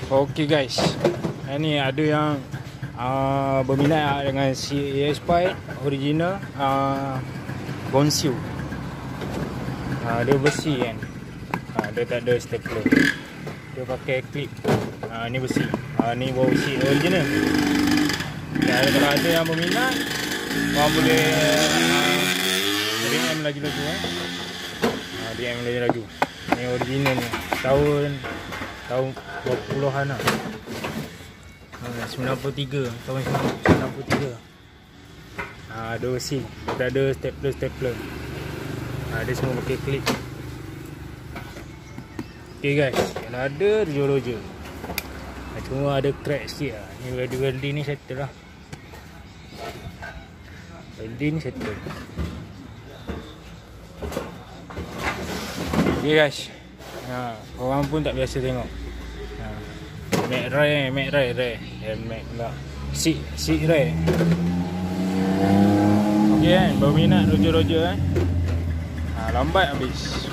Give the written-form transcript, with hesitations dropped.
Okey guys, ni ada yang berminat dengan si ES5 original Bonsiu. Dia besi kan, dia tak ada stapler, dia pakai clip. Ni besi, ni bawa besi original. Kalau ada yang berminat, korang boleh DM laju-laju DM laju-laju. Ni original ni, tahun berapa puluhan lah, 93, tahun 93. Ada besi, tak ada stapler. Dia semua pakai klip. Okay guys, kalau ada jual je. Cuma ada crack sikit lah. Ni welding ni settle lah. Welding ni settle. Okay guys, orang pun tak biasa tengok. Mac Ray Mac pula Seat Ray. Okay kan, berminat roger lambat habis.